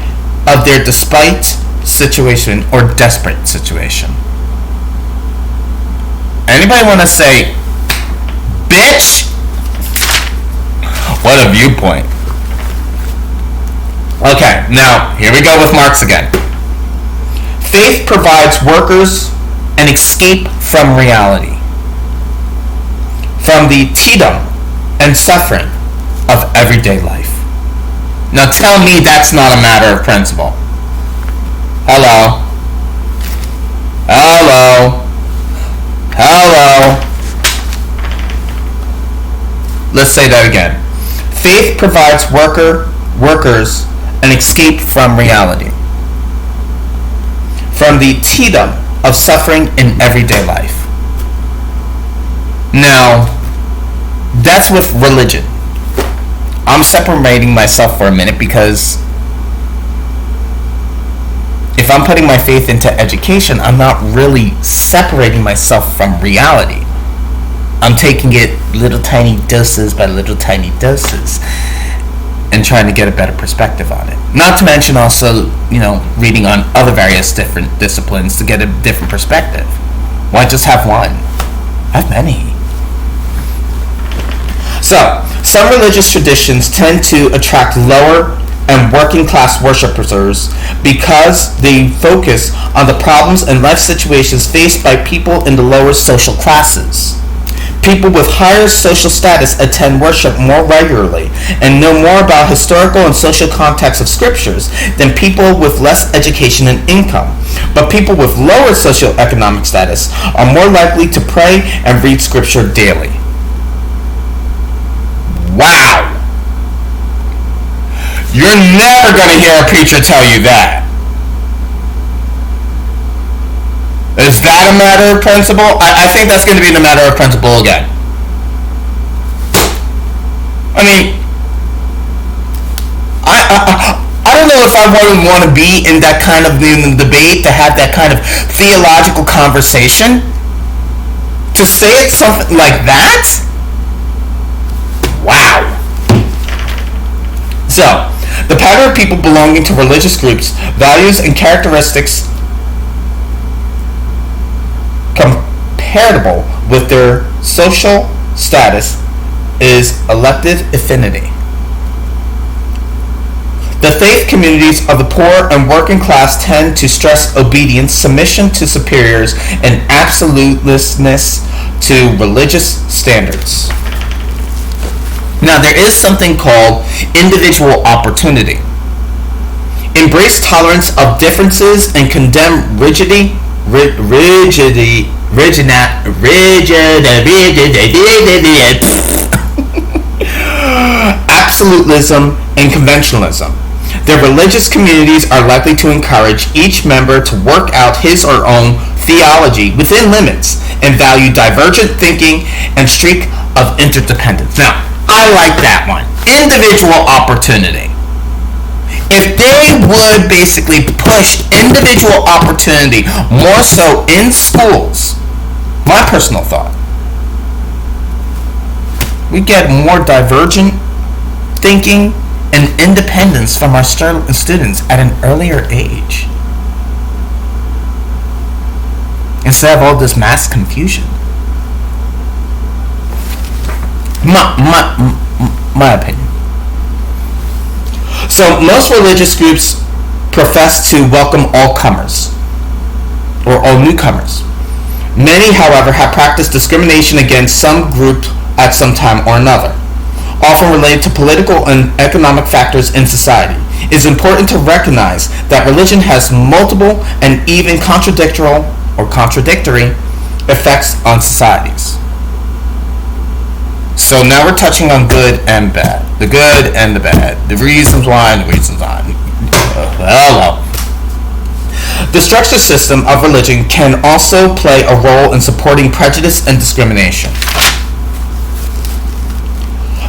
S1: of their despite situation or desperate situation. Anybody want to say, bitch? What a viewpoint. Okay, now, here we go with Marx again. Faith provides workers an escape from reality, from the tedium and suffering of everyday life. Now tell me that's not a matter of principle. Hello? Hello? Hello? Let's say that again. Faith provides workers an escape from reality, from the tedium of suffering in everyday life. Now, that's with religion. I'm separating myself for a minute because if if I'm putting my faith into education, I'm not really separating myself from reality. I'm taking it little tiny doses by little tiny doses and trying to get a better perspective on it. Not to mention also, reading on other various different disciplines to get a different perspective. Why just have one? I have many. So, some religious traditions tend to attract lower and working class worshipers because they focus on the problems and life situations faced by people in the lower social classes. People with higher social status attend worship more regularly and know more about historical and social context of scriptures than people with less education and income. But people with lower socioeconomic status are more likely to pray and read scripture daily. Wow! You're never going to hear a preacher tell you that. Is that a matter of principle? I think that's going to be the matter of principle again. I mean, I don't know if I would want to be in that kind of debate, to have that kind of theological conversation. To say it something like that? Wow. So, the pattern of people belonging to religious groups, values, and characteristics comparable with their social status is elective affinity. The faith communities of the poor and working class tend to stress obedience, submission to superiors, and absoluteness to religious standards. Now, there is something called individual opportunity. Embrace tolerance of differences and condemn absolutism and conventionalism. Their religious communities are likely to encourage each member to work out his or own theology within limits and value divergent thinking and streak of interdependence. Now, I like that one. Individual opportunity. If they would basically push individual opportunity more so in schools, my personal thought, we get more divergent thinking and independence from our students at an earlier age, instead of all this mass confusion. My opinion. So most religious groups profess to welcome all comers or all newcomers. Many, however, have practiced discrimination against some group at some time or another, often related to political and economic factors in society. It is important to recognize that religion has multiple and even contradictory effects on societies. So now we're touching on good and bad. The good and the bad. The reasons why and the reasons why. Hello. The structured system of religion can also play a role in supporting prejudice and discrimination.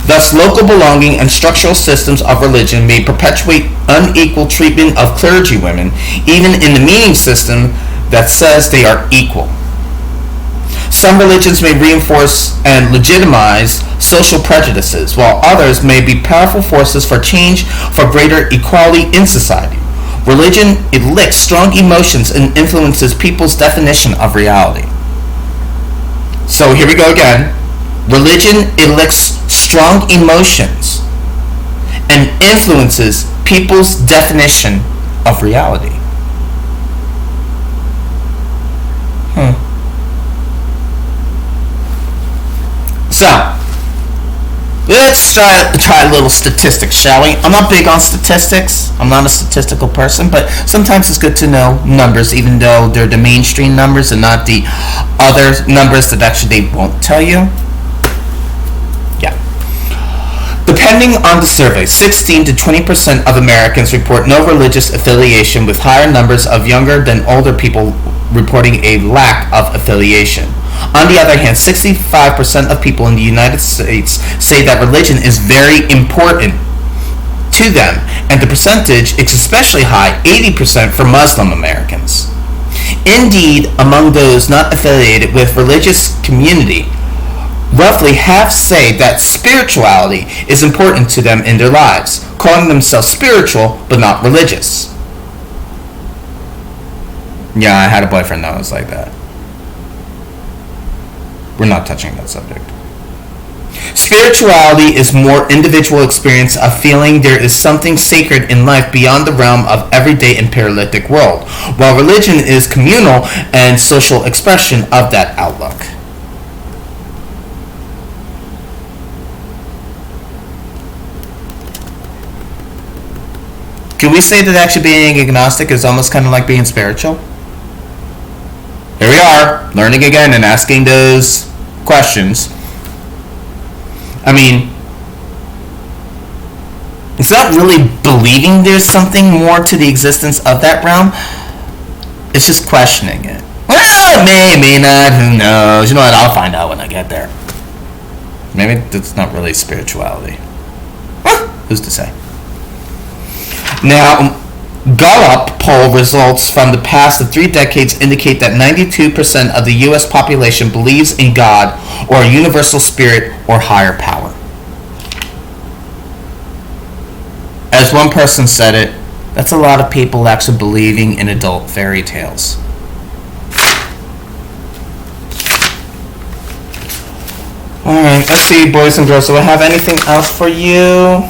S1: Thus, local belonging and structural systems of religion may perpetuate unequal treatment of clergy women, even in the meaning system that says they are equal. Some religions may reinforce and legitimize social prejudices, while others may be powerful forces for change for greater equality in society. Religion elicits strong emotions and influences people's definition of reality. So here we go again. Religion elicits strong emotions and influences people's definition of reality. So, let's try a little statistics, shall we? I'm not big on statistics. I'm not a statistical person, but sometimes it's good to know numbers, even though they're the mainstream numbers and not the other numbers that actually they won't tell you. Yeah. Depending on the survey, 16 to 20% of Americans report no religious affiliation, with higher numbers of younger than older people reporting a lack of affiliation. On the other hand, 65% of people in the United States say that religion is very important to them, and the percentage is especially high, 80% for Muslim Americans. Indeed, among those not affiliated with religious community, roughly half say that spirituality is important to them in their lives, calling themselves spiritual but not religious. Yeah, I had a boyfriend that was like that. We're not touching that subject. Spirituality is more individual experience of feeling there is something sacred in life beyond the realm of everyday imperialistic world, while religion is communal and social expression of that outlook. Can we say that actually being agnostic is almost kind of like being spiritual? Here we are, learning again and asking those questions. I mean, it's not really believing there's something more to the existence of that realm. It's just questioning it. Well, may not, who knows? You know what, I'll find out when I get there. Maybe that's not really spirituality. Who's to say? Now, Gallup poll results from the past 3 decades indicate that 92% of the U.S. population believes in God or a universal spirit or higher power. As one person said it, that's a lot of people actually believing in adult fairy tales. Alright, let's see, boys and girls, do I have anything else for you?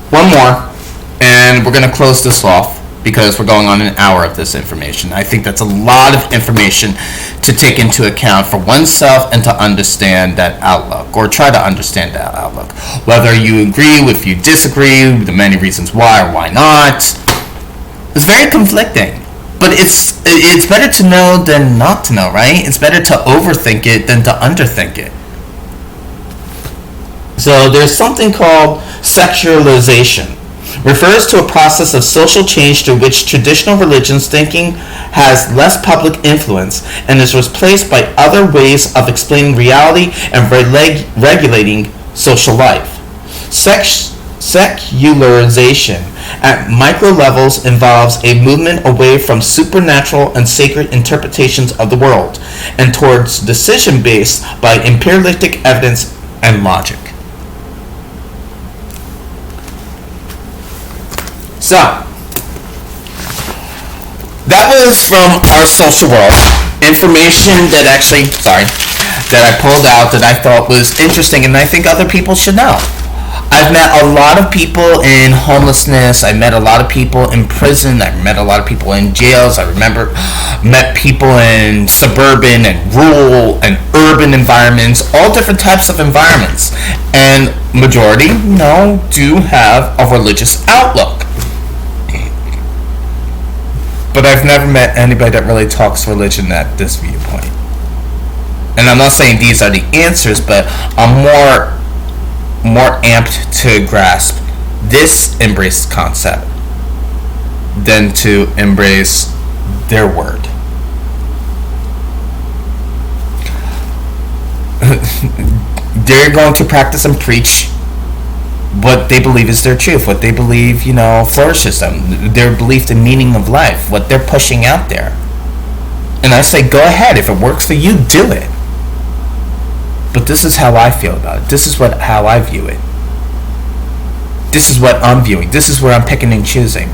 S1: One more, and we're going to close this off because we're going on an hour of this information. I think that's a lot of information to take into account for oneself and to understand that outlook, or try to understand that outlook. Whether you agree, if you disagree, the many reasons why or why not. It's very conflicting, but it's better to know than not to know, right? It's better to overthink it than to underthink it. So there's something called secularization. Refers to a process of social change through which traditional religions thinking has less public influence and is replaced by other ways of explaining reality and regulating social life. Secularization at micro levels involves a movement away from supernatural and sacred interpretations of the world and towards decision based by empirical evidence and logic. So, that was from our social world. Information that I pulled out that I thought was interesting and I think other people should know. I've met a lot of people in homelessness. I met a lot of people in prison. I met a lot of people in jails. I met people in suburban and rural and urban environments, all different types of environments. And majority, do have a religious outlook. But I've never met anybody that really talks religion at this viewpoint. And I'm not saying these are the answers, but I'm more amped to grasp this embraced concept than to embrace their word. They're going to practice and preach what they believe is their truth, what they believe, flourishes them, their belief, the meaning of life, what they're pushing out there. And I say, go ahead. If it works for you, do it. But this is how I feel about it. This is how I view it. This is what I'm viewing. This is where I'm picking and choosing.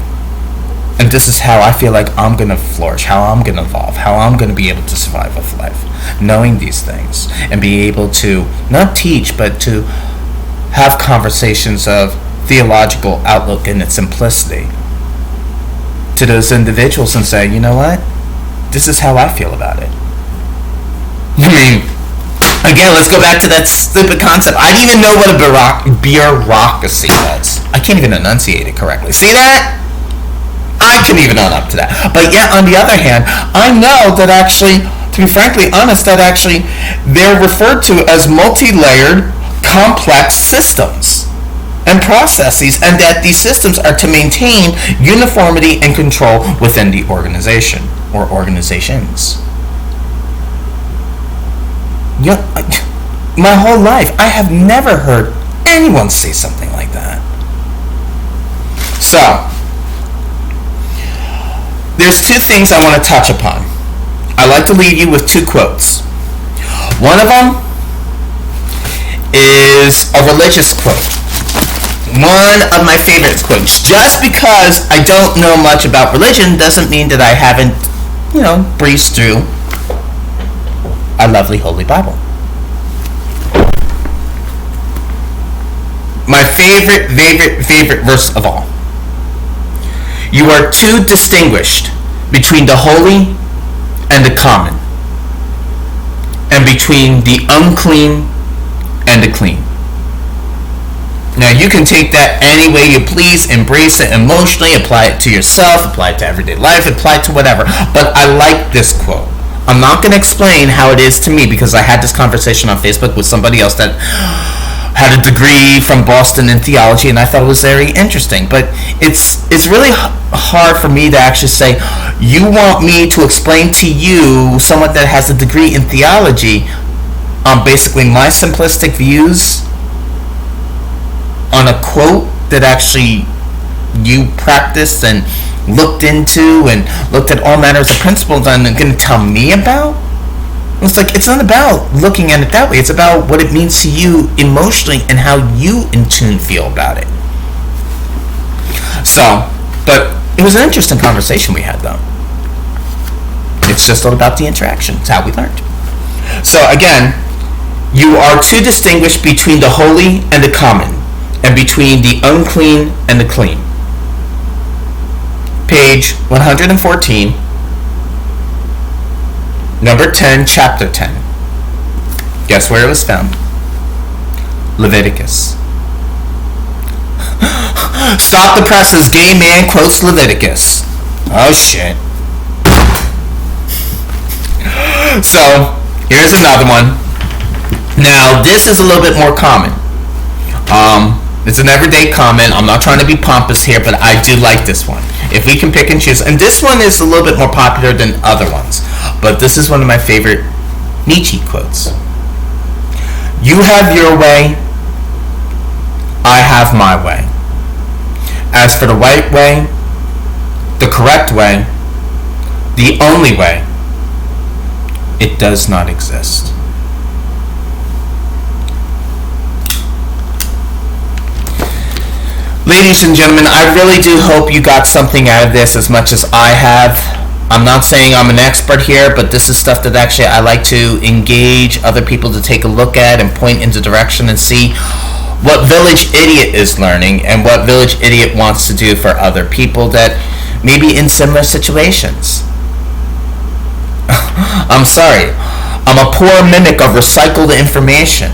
S1: And this is how I feel like I'm going to flourish, how I'm going to evolve, how I'm going to be able to survive with life. Knowing these things and be able to not teach, but to have conversations of theological outlook in its simplicity to those individuals and say, you know what? This is how I feel about it. I mean, again, let's go back to that stupid concept. I didn't even know what a bureaucracy was. I can't even enunciate it correctly. See that? I couldn't even own up to that. But yet, on the other hand, I know that actually, to be frankly honest, that actually they're referred to as multi-layered complex systems. and processes, and that these systems are to maintain uniformity and control within the organization or organizations. My whole life, I have never heard anyone say something like that. So, there's two things I want to touch upon. I like to leave you with two quotes. One of them is a religious quote. One of my favorite quotes. Just because I don't know much about religion doesn't mean that I haven't, breezed through a lovely Holy Bible. My favorite verse of all. You are too distinguished between the holy and the common, and between the unclean and the clean. Now, you can take that any way you please, embrace it emotionally, apply it to yourself, apply it to everyday life, apply it to whatever. But I like this quote. I'm not going to explain how it is to me, because I had this conversation on Facebook with somebody else that had a degree from Boston in theology, and I thought it was very interesting. But it's really hard for me to actually say, you want me to explain to you, someone that has a degree in theology, basically my simplistic views on a quote that actually you practiced and looked into and looked at all manners of principles and going to tell me about? It's like, it's not about looking at it that way. It's about what it means to you emotionally and how you in tune feel about it. So, but it was an interesting conversation we had, though. It's just all about the interaction. It's how we learned. So again, you are to distinguish between the holy and the common, and between the unclean and the clean. Page 114, number 10, chapter 10. Guess where it was found? Leviticus. Stop the presses, gay man quotes Leviticus. Oh shit. So, here's another one. Now, this is a little bit more common. It's an everyday comment. I'm not trying to be pompous here, but I do like this one. If we can pick and choose. And this one is a little bit more popular than other ones. But this is one of my favorite Nietzsche quotes. You have your way. I have my way. As for the right way, the correct way, the only way, it does not exist. Ladies and gentlemen, I really do hope you got something out of this as much as I have. I'm not saying I'm an expert here, but this is stuff that actually I like to engage other people to take a look at and point into direction and see what Villiage Idiot is learning and what Villiage Idiot wants to do for other people that may be in similar situations. I'm sorry. I'm a poor mimic of recycled information.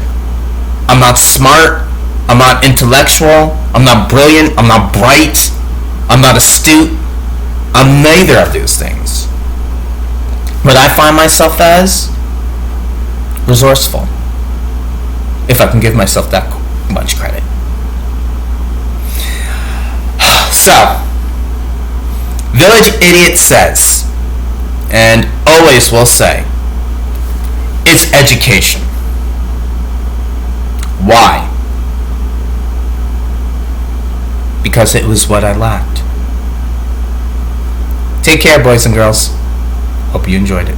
S1: I'm not smart. I'm not intellectual. I'm not brilliant. I'm not bright. I'm not astute. I'm neither of those things. But I find myself as resourceful, if I can give myself that much credit. So, Villiage Idiot says, and always will say, it's education. Why? Because it was what I lacked. Take care, boys and girls. Hope you enjoyed it.